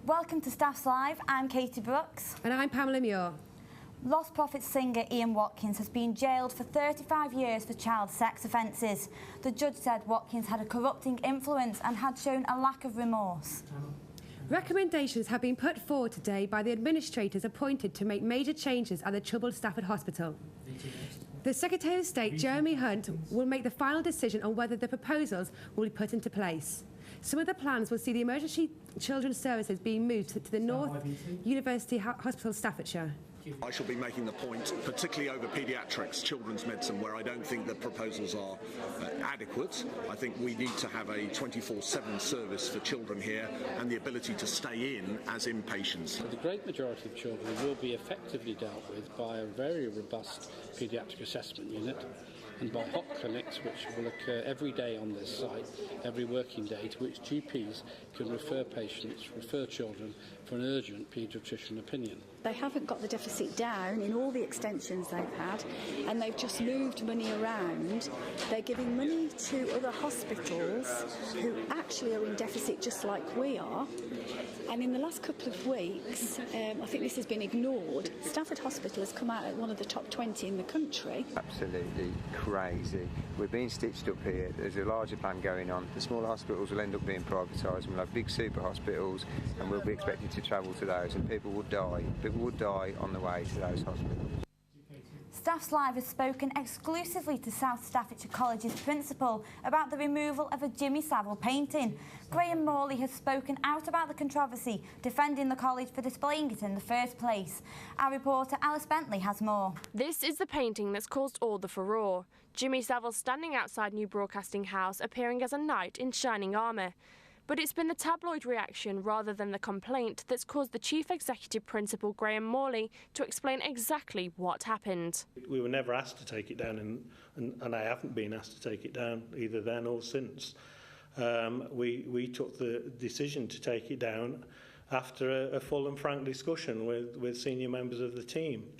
Welcome to Staff's Live. I'm Katie Brooks. And I'm Pamela Muir. Lost Prophets singer Ian Watkins has been jailed for 35 years for child sex offences. The judge said Watkins had a corrupting influence and had shown a lack of remorse. Recommendations have been put forward today by the administrators appointed to make major changes at the troubled Stafford Hospital. The Secretary of State, Jeremy Hunt, will make the final decision on whether the proposals will be put into place. Some of the plans will see the Emergency Children's Services being moved to the North University Hospital, Staffordshire. I shall be making the point, particularly over paediatrics, children's medicine, where I don't think the proposals are adequate. I think we need to have a 24/7 service for children here and the ability to stay in as inpatients. The great majority of children will be effectively dealt with by a very robust paediatric assessment unit and by hot clinics which will occur every day on this site, every working day, to which GPs can refer patients, refer children for an urgent paediatrician opinion. They haven't got the deficit down in all the extensions they've had, and they've just moved money around. They're giving money to other hospitals who actually are in deficit just like we are. And in the last couple of weeks, I think this has been ignored. Stafford Hospital has come out at one of the top 20 in the country. Absolutely crazy. We're being stitched up here. There's a larger plan going on. The smaller hospitals will end up being privatised. We'll have big super hospitals and we'll be expected to travel to those, and people will die. People will die on the way to those hospitals. Staff's Live has spoken exclusively to South Staffordshire College's principal about the removal of a Jimmy Savile painting. Graham Morley has spoken out about the controversy, defending the college for displaying it in the first place. Our reporter Alice Bentley has more. This is the painting that's caused all the furore. Jimmy Savile standing outside New Broadcasting House, appearing as a knight in shining armour. But it's been the tabloid reaction rather than the complaint that's caused the Chief Executive Principal, Graham Morley, to explain exactly what happened. We were never asked to take it down, and I haven't been asked to take it down either then or since. We took the decision to take it down after a full and frank discussion with senior members of the team.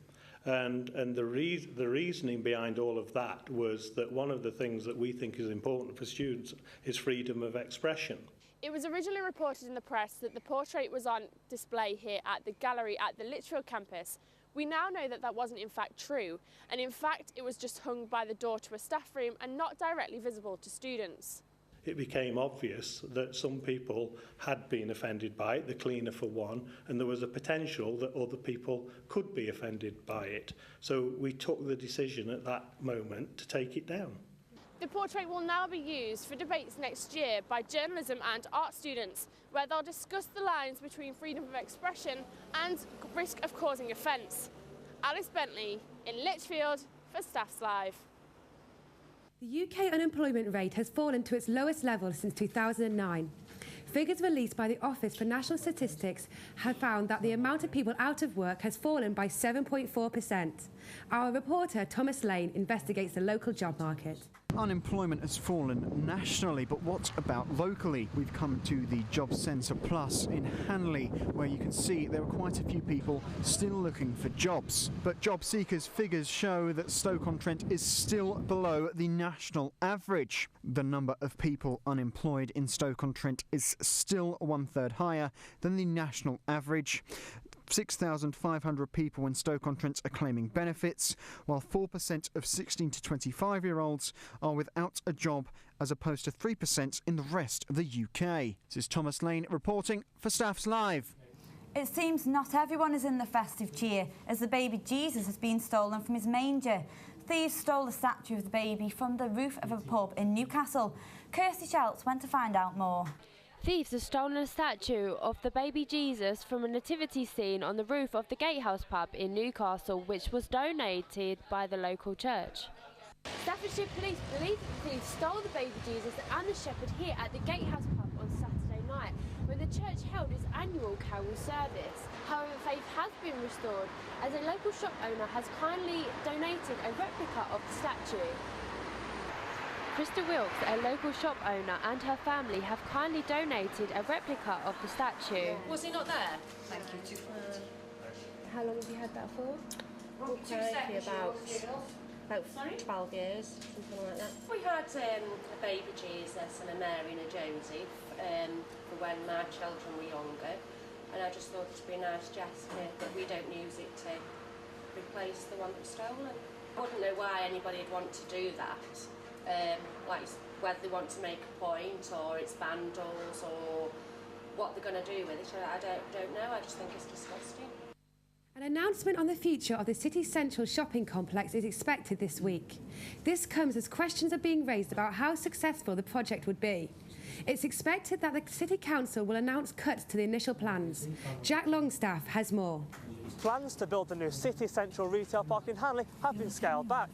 And the reasoning behind all of that was that one of the things that we think is important for students is freedom of expression. It was originally reported in the press that the portrait was on display here at the gallery at the Litchfield campus. We now know that that wasn't in fact true, and in fact it was just hung by the door to a staff room and not directly visible to students. It became obvious that some people had been offended by it, the cleaner for one, and there was a potential that other people could be offended by it. So we took the decision at that moment to take it down. The portrait will now be used for debates next year by journalism and art students, where they'll discuss the lines between freedom of expression and risk of causing offence. Alice Bentley in Litchfield for Staff's Live. The UK unemployment rate has fallen to its lowest level since 2009. Figures released by the Office for National Statistics have found that the amount of people out of work has fallen by 7.4%. Our reporter Thomas Lane investigates the local job market. Unemployment has fallen nationally, but what about locally? We've come to the Job Centre Plus in Hanley, where you can see there are quite a few people still looking for jobs. But job seekers' figures show that Stoke-on-Trent is still below the national average. The number of people unemployed in Stoke-on-Trent is still 1/3 higher than the national average. 6,500 people in Stoke-on-Trent are claiming benefits, while 4% of 16 to 25-year-olds are without a job, as opposed to 3% in the rest of the UK. This is Thomas Lane reporting for Staffs Live. It seems not everyone is in the festive cheer, as the baby Jesus has been stolen from his manger. Thieves stole the statue of the baby from the roof of a pub in Newcastle. Kirsty Shelts went to find out more. Thieves have stolen a statue of the baby Jesus from a nativity scene on the roof of the Gatehouse pub in Newcastle, which was donated by the local church. Staffordshire police believe that the thieves stole the baby Jesus and the shepherd here at the Gatehouse pub on Saturday night, when the church held its annual carol service. However, faith has been restored, as a local shop owner has kindly donated a replica of the statue. Krista Wilkes, a local shop owner, and her family have kindly donated a replica of the statue. Was he not there? Thank you. How long have you had that for? About 12 years, something like that. We had a baby Jesus and a Mary and a Josie for when my children were younger, and I just thought it'd be a nice gesture, but we don't use it to replace the one that was stolen. I wouldn't know why anybody'd want to do that, like whether they want to make a point or it's vandals or what they're going to do with it. I don't know, I just think it's disgusting. An announcement on the future of the City Central shopping complex is expected this week. This comes as questions are being raised about how successful the project would be. It's expected that the City Council will announce cuts to the initial plans. Jack Longstaff has more. Plans to build the new City Central retail park in Hanley have been scaled back.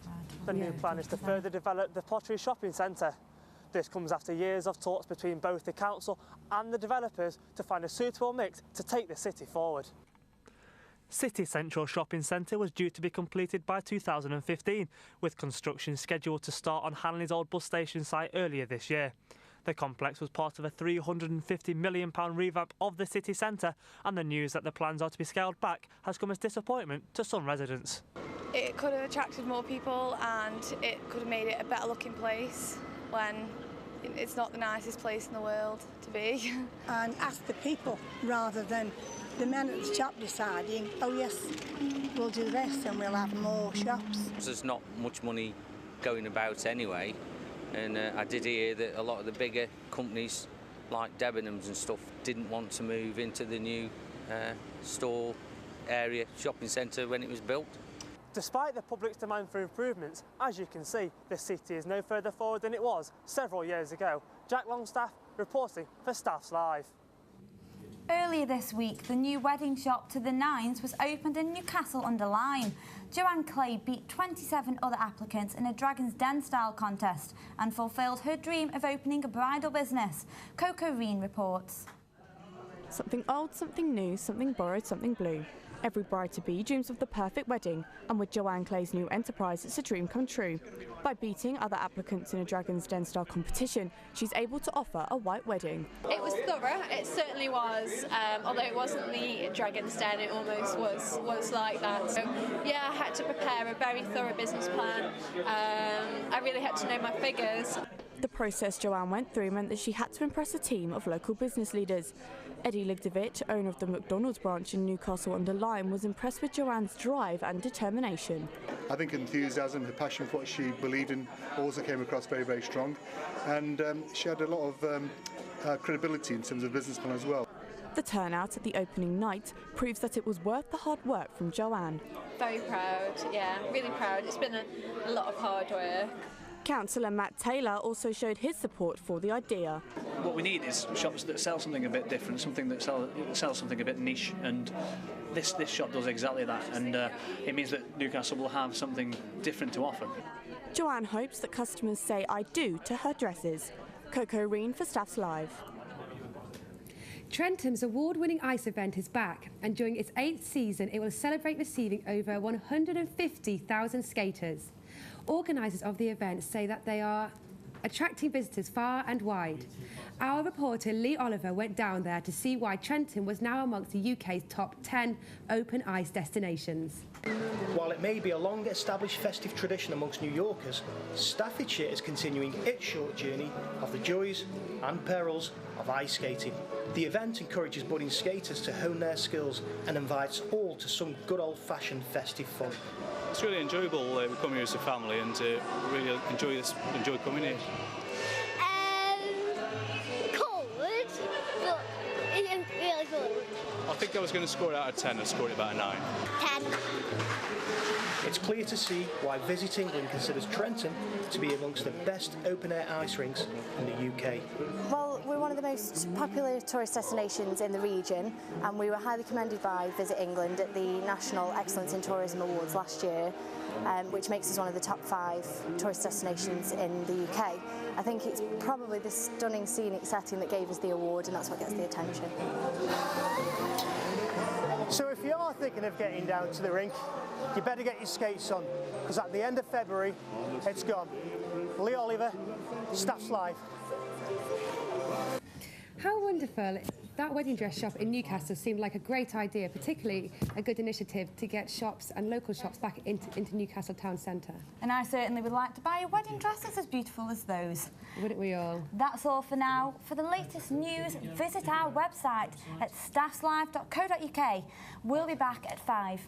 The new plan is to further develop the Pottery Shopping Centre. This comes after years of talks between both the council and the developers to find a suitable mix to take the city forward. City Central Shopping Centre was due to be completed by 2015, with construction scheduled to start on Hanley's old bus station site earlier this year. The complex was part of a £350 million revamp of the city centre, and the news that the plans are to be scaled back has come as disappointment to some residents. It could have attracted more people and it could have made it a better looking place when it's not the nicest place in the world to be. And ask the people rather than the men at the shop deciding, oh yes, we'll do this and we'll have more shops. There's not much money going about anyway, and I did hear that a lot of the bigger companies like Debenhams and stuff didn't want to move into the new store area shopping centre when it was built. Despite the public's demand for improvements, as you can see, the city is no further forward than it was several years ago. Jack Longstaff reporting for Staffs Live. Earlier this week, the new wedding shop To The Nines was opened in Newcastle-under-Lyme. Joanne Clay beat 27 other applicants in a Dragon's Den style contest and fulfilled her dream of opening a bridal business. Coco Reen reports. Something old, something new, something borrowed, something blue. Every bride-to-be dreams of the perfect wedding, and with Joanne Clay's new enterprise, it's a dream come true. By beating other applicants in a Dragon's Den style competition, she's able to offer a white wedding. It was thorough, it certainly was, although it wasn't the Dragon's Den, it almost was like that. So yeah, I had to prepare a very thorough business plan. I really had to know my figures. The process Joanne went through meant that she had to impress a team of local business leaders. Eddie Ligdovich, owner of the McDonald's branch in Newcastle-under-Lyme, was impressed with Joanne's drive and determination. I think enthusiasm, her passion for what she believed in also came across very, very strong, and she had a lot of credibility in terms of business plan as well. The turnout at the opening night proves that it was worth the hard work from Joanne. Very proud, yeah, really proud. It's been a lot of hard work. Councillor Matt Taylor also showed his support for the idea. What we need is shops that sell something a bit different, something that sells something a bit niche, and this shop does exactly that, and it means that Newcastle will have something different to offer. Joanne hopes that customers say "I do" to her dresses. Coco Reen for Staffs Live. Trentham's award-winning ice event is back, and during its 8th season it will celebrate receiving over 150,000 skaters. Organisers of the event say that they are attracting visitors far and wide. Our reporter Lee Oliver went down there to see why Trenton was now amongst the UK's top 10 open ice destinations. While it may be a long-established festive tradition amongst New Yorkers, Staffordshire is continuing its short journey of the joys and perils of ice skating. The event encourages budding skaters to hone their skills and invites all to some good old-fashioned festive fun. It's really enjoyable. We come here as a family and really enjoy coming here. Cold, but it's really good. I think I was going to score it out of 10. I scored it about a 9. 10. It's clear to see why Visit England considers Trenton to be amongst the best open-air ice rinks in the UK. Well, we're one of the most popular tourist destinations in the region, and we were highly commended by Visit England at the National Excellence in Tourism Awards last year, which makes us one of the top 5 tourist destinations in the UK. I think it's probably the stunning scenic setting that gave us the award, and that's what gets the attention. So if you are thinking of getting down to the rink, you better get your skates on, because at the end of February, it's gone. Lee Oliver, Staffs Live. How wonderful. That wedding dress shop in Newcastle seemed like a great idea, particularly a good initiative to get shops and local shops back into Newcastle town centre. And I certainly would like to buy a wedding dress that's as beautiful as those. Wouldn't we all? That's all for now. For the latest news, visit our website at staffslive.co.uk. We'll be back at 5.